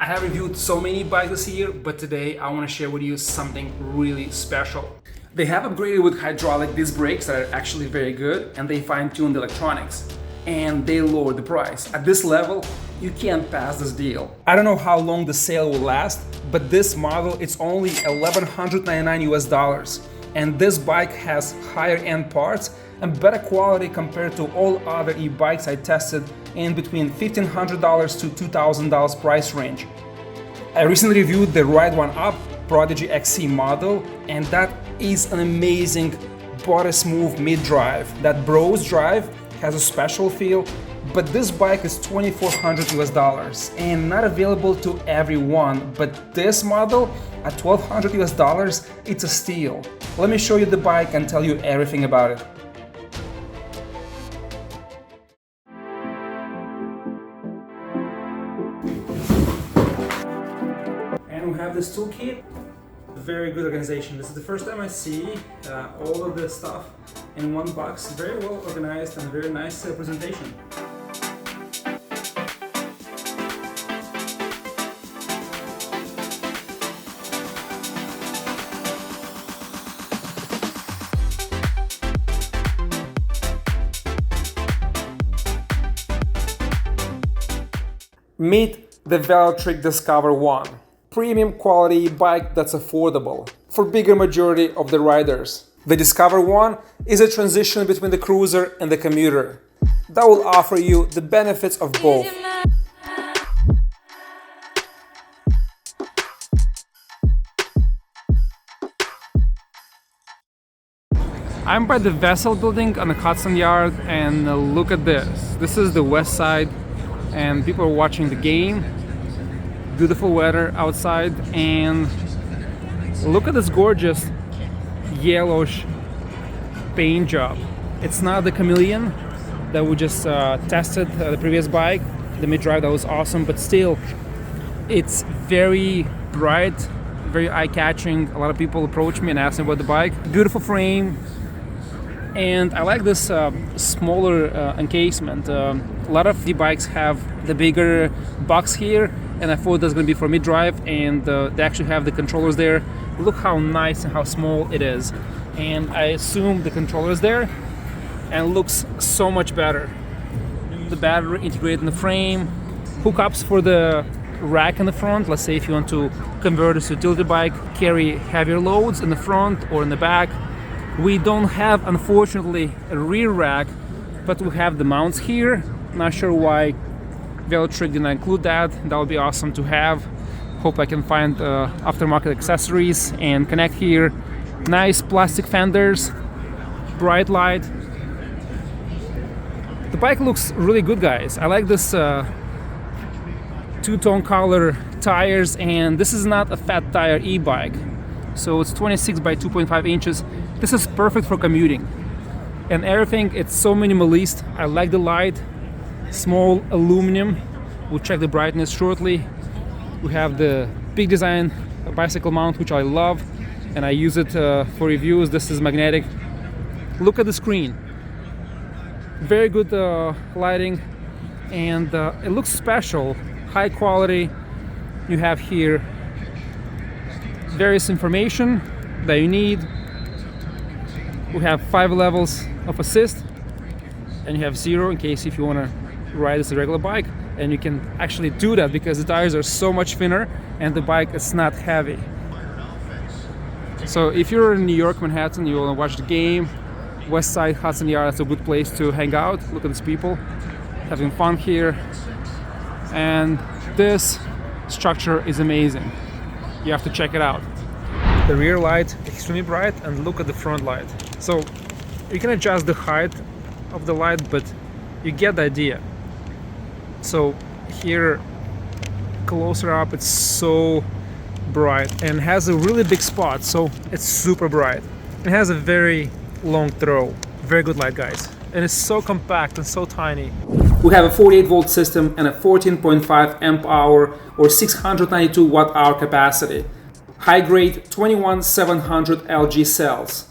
I have reviewed so many bikes this year, but today I want to share with you something really special. They have upgraded with hydraulic disc brakes that are actually very good, and they fine-tuned the electronics. And they lowered the price. At this level, you can't pass this deal. I don't know how long the sale will last, but this model it's only $1,199 US. And this bike has higher end parts and better quality compared to all other e-bikes I tested in between $1,500 to $2,000 price range. I recently reviewed the Ride One Up Prodigy XC model, and that is an amazing body smooth mid-drive. That bros drive has a special feel, but this bike is $2,400 US and not available to everyone. But this model at $1,200 US, it's a steal. Let me show you the bike and tell you everything about it. And we have this toolkit. Very good organization. This is the first time I see all of this stuff in one box. Very well organized and very nice presentation. Meet the Velotric Discover 1. Premium quality bike that's affordable for bigger majority of the riders. The Discover 1 is a transition between the cruiser and the commuter that will offer you the benefits of both. I'm by the Vessel building on the Hudson Yard, and look at this. This is the west side, and people are watching the game. Beautiful weather outside, and look at this gorgeous yellowish paint job. It's not the Chameleon that we just tested, the previous bike, the mid-drive, that was awesome, but still it's very bright, very eye-catching. A lot of people approach me and ask me about the bike. Beautiful frame, and I like this smaller encasement. A lot of the bikes have the bigger box here, and I thought that's going to be for mid-drive, and they actually have the controllers there. Look how nice and how small it is, and I assume the controller is there and looks so much better. The battery integrated in the frame, hookups for the rack in the front. Let's say if you want to convert this to a utility bike, carry heavier loads in the front or in the back. We don't have, unfortunately, a rear rack, but we have the mounts here. Not sure why Velotric didn't include that. That would be awesome to have. Hope I can find aftermarket accessories and connect here. Nice plastic fenders, bright light. The bike looks really good, guys. I like this two-tone color tires, and this is not a fat tire e-bike. So it's 26 by 2.5 inches. This is perfect for commuting. And everything, it's so minimalist. I like the light. Small aluminum. We'll check the brightness shortly. We have the big design bicycle mount, which I love, and I use it for reviews. This is magnetic. Look at the screen. Very good lighting, and it looks special. High quality. You have here various information that you need. We have 5 levels of assist, and you have 0 in case if you want to ride as a regular bike, and you can actually do that because the tires are so much thinner and the bike is not heavy. So if you're in New York, Manhattan, you want to watch the game, west side Hudson Yard, that's a good place to hang out. Look at these people having fun here, and this structure is amazing. You have to check it out. The rear light extremely bright, and look at the front light. So you can adjust the height of the light, but you get the idea. So here, closer up, it's so bright and has a really big spot, so it's super bright. It has a very long throw. Very good light, guys. And it's so compact and so tiny. We have a 48 volt system and a 14.5 amp hour or 692 watt hour capacity. High grade 21700 LG cells.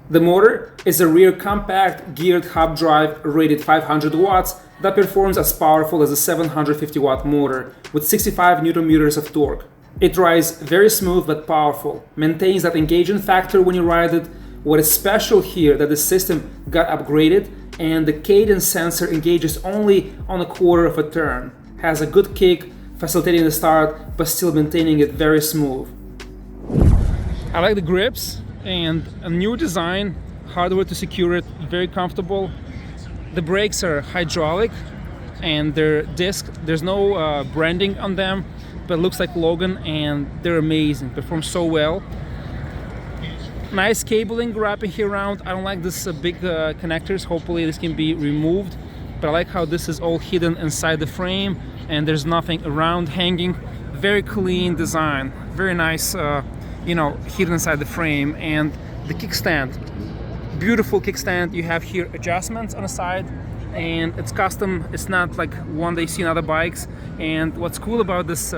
The motor is a rear compact geared hub drive rated 500 watts that performs as powerful as a 750 watt motor with 65 Newton meters of torque. It rides very smooth but powerful, maintains that engagement factor when you ride it. What is special here that the system got upgraded and the cadence sensor engages only on a quarter of a turn. Has a good kick, facilitating the start, but still maintaining it very smooth. I like the grips and a new design, hardware to secure it, very comfortable. The brakes are hydraulic and they're disc. There's no branding on them, but it looks like Logan and they're amazing, perform so well. Nice cabling wrapping here around. I don't like this big connectors. Hopefully this can be removed, but I like how this is all hidden inside the frame and there's nothing around hanging. Very clean design, very nice, hidden inside the frame. And the kickstand, beautiful kickstand. You have here adjustments on the side and it's custom. It's not like one that you see in other bikes. And what's cool about this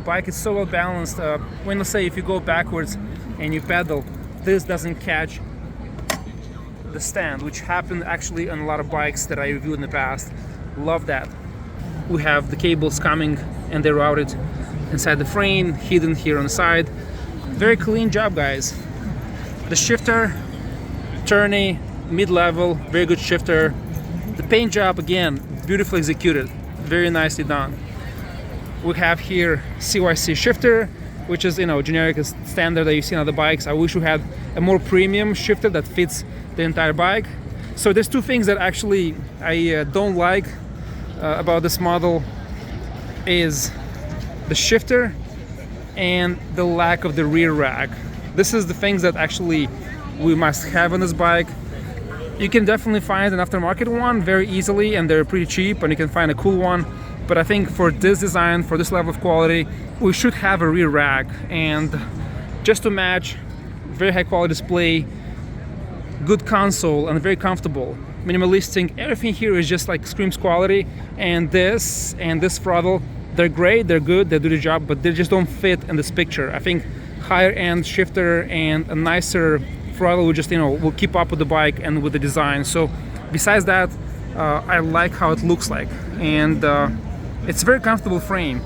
bike, it's so well balanced. When, let's say, if you go backwards and you pedal, this doesn't catch the stand, which happened actually on a lot of bikes that I reviewed in the past. Love that. We have the cables coming and they're routed inside the frame, hidden here on the side. Very clean job, guys. The shifter, tourney, mid-level, very good shifter. The paint job, again, beautifully executed, very nicely done. We have here CYC shifter, which is, generic standard that you see on other bikes. I wish we had a more premium shifter that fits the entire bike. So there's two things that actually I don't like about this model is the shifter and the lack of the rear rack. This is the things that actually we must have on this bike. You can definitely find an aftermarket one very easily and they're pretty cheap and you can find a cool one. But I think for this design, for this level of quality, we should have a rear rack. And just to match, very high quality display, good console and very comfortable. Minimalistic, everything here is just like screams quality. And this throttle, they're great, they're good, they do the job, but they just don't fit in this picture. I think higher end shifter and a nicer throttle will just, will keep up with the bike and with the design. So besides that, I like how it looks like. And it's a very comfortable frame.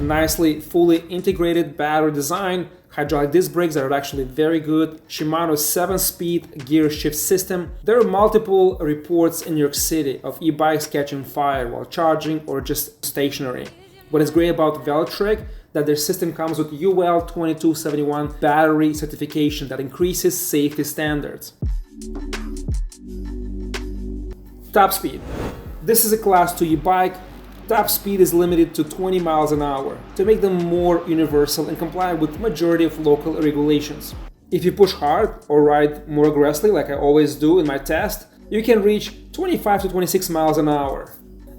Nicely fully integrated battery design, hydraulic disc brakes that are actually very good, Shimano's 7-speed gear shift system. There are multiple reports in New York City of e-bikes catching fire while charging or just stationary. What is great about Velotric, that their system comes with UL 2271 battery certification that increases safety standards. Top speed. This is a class 2 e-bike. Top speed is limited to 20 miles an hour to make them more universal and comply with the majority of local regulations. If you push hard or ride more aggressively, like I always do in my test, you can reach 25 to 26 miles an hour.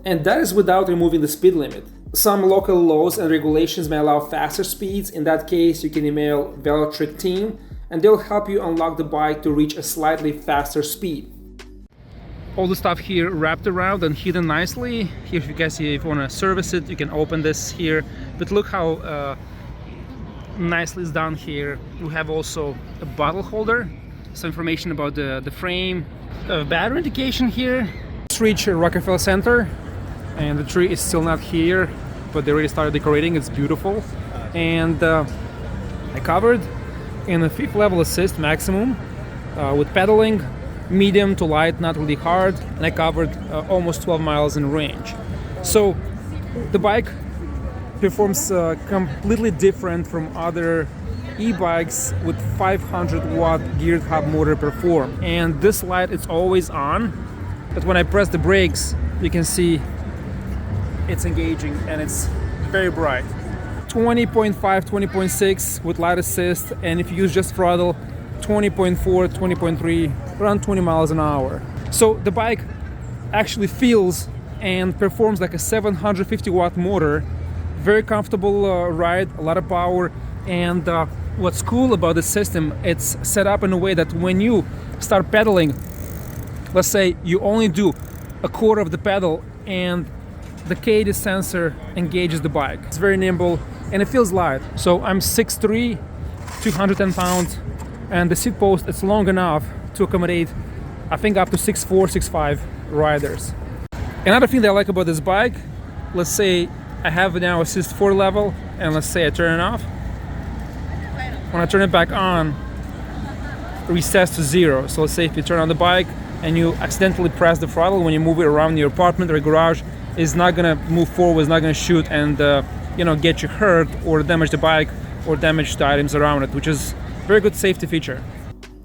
And that is without removing the speed limit. Some local laws and regulations may allow faster speeds. In that case, you can email Velotric team and they'll help you unlock the bike to reach a slightly faster speed. All the stuff here wrapped around and hidden nicely. Here, if you guys see, if you want to service it, you can open this here. But look how nicely it's done here. We have also a bottle holder, some information about the frame, battery indication here. Let's reach Rockefeller Center, and the tree is still not here, but they already started decorating. It's beautiful. And I covered in a 5th level assist maximum with pedaling. Medium to light, not really hard, and I covered almost 12 miles in range. So the bike performs completely different from other e-bikes with 500 watt geared hub motor perform. And this light is always on, but when I press the brakes, you can see it's engaging and it's very bright. 20.5, 20.6 with light assist, and if you use just throttle, 20.4, 20.3, around 20 miles an hour. So the bike actually feels and performs like a 750 watt motor. Very comfortable ride, a lot of power. And what's cool about the system, it's set up in a way that when you start pedaling, let's say you only do a quarter of the pedal and the cadence sensor engages the bike. It's very nimble and it feels light. So I'm 6'3", 210 pounds. And the seat post, it's long enough to accommodate, I think, up to 6'4", 6'5" riders. Another thing that I like about this bike, let's say I have now assist 4 level, and let's say I turn it off. When I turn it back on, it resets to 0. So let's say if you turn on the bike and you accidentally press the throttle when you move it around your apartment or garage, it's not gonna move forward, it's not gonna shoot and get you hurt or damage the bike or damage the items around it, which is a very good safety feature.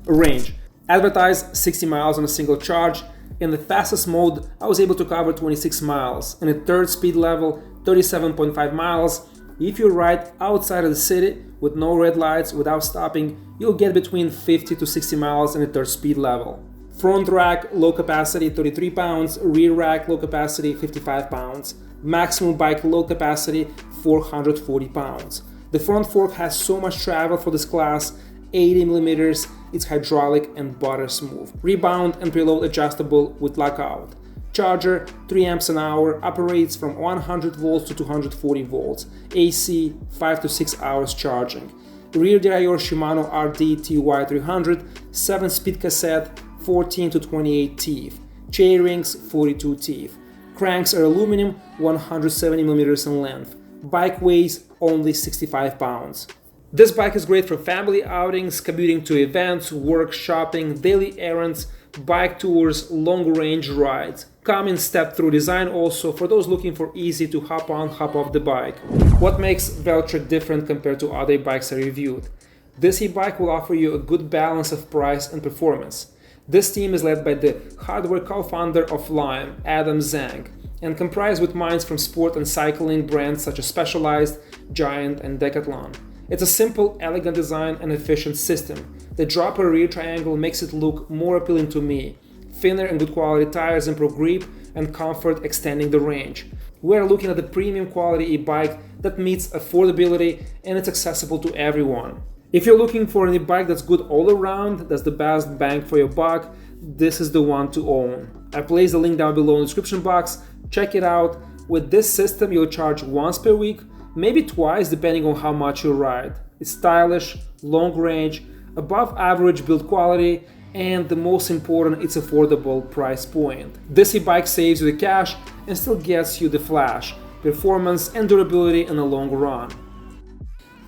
Range. Advertised 60 miles on a single charge. In the fastest mode, I was able to cover 26 miles. In the third speed level, 37.5 miles. If you ride outside of the city with no red lights, without stopping, you'll get between 50 to 60 miles in the third speed level. Front rack, low capacity 33 pounds, rear rack, low capacity 55 pounds. Maximum bike low capacity 440 pounds. The front fork has so much travel for this class, 80 millimeters, it's hydraulic and butter smooth. Rebound and preload adjustable with lockout. Charger, 3 amps an hour, operates from 100 volts to 240 volts. AC, 5 to 6 hours charging. Rear derailleur Shimano RD TY300, 7-speed cassette, 14 to 28 teeth. Chain rings, 42 teeth. Cranks are aluminum, 170 millimeters in length. Bike weighs only 65 pounds. This bike is great for family outings, commuting to events, work, shopping, daily errands, bike tours, long-range rides. Come in step-through design also for those looking for easy to hop on, hop off the bike. What makes Velotric different compared to other bikes I reviewed? This e-bike will offer you a good balance of price and performance. This team is led by the hardware co-founder of Lime, Adam Zhang, and comprised with minds from sport and cycling brands such as Specialized, Giant, and Decathlon. It's a simple, elegant design and efficient system. The dropper rear triangle makes it look more appealing to me. Thinner and good quality tires improve grip and comfort, extending the range. We are looking at the premium quality e-bike that meets affordability and it's accessible to everyone. If you're looking for an e-bike that's good all around, that's the best bang for your buck, this is the one to own. I placed the link down below in the description box. Check it out. With this system, you'll charge once per week, maybe twice depending on how much you ride. It's stylish, long range, above average build quality, and the most important, it's affordable price point. This e-bike saves you the cash and still gets you the flash, performance and durability in the long run.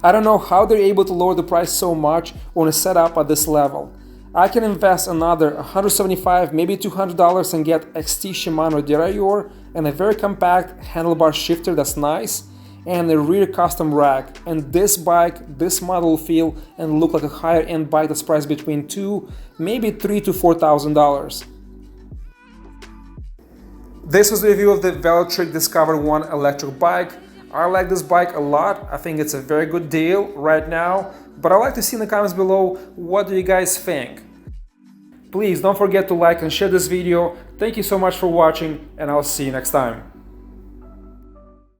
I don't know how they're able to lower the price so much on a setup at this level. I can invest another $175, maybe $200 and get XT Shimano derailleur and a very compact handlebar shifter that's nice, and a rear custom rack. And this bike, this model will feel and look like a higher end bike that's priced between $2,000, maybe $3,000 to $4,000. This was the review of the Velotric Discover 1 electric bike. I like this bike a lot. I think it's a very good deal right now, but I'd like to see in the comments below, what do you guys think? Please don't forget to like and share this video. Thank you so much for watching, and I'll see you next time.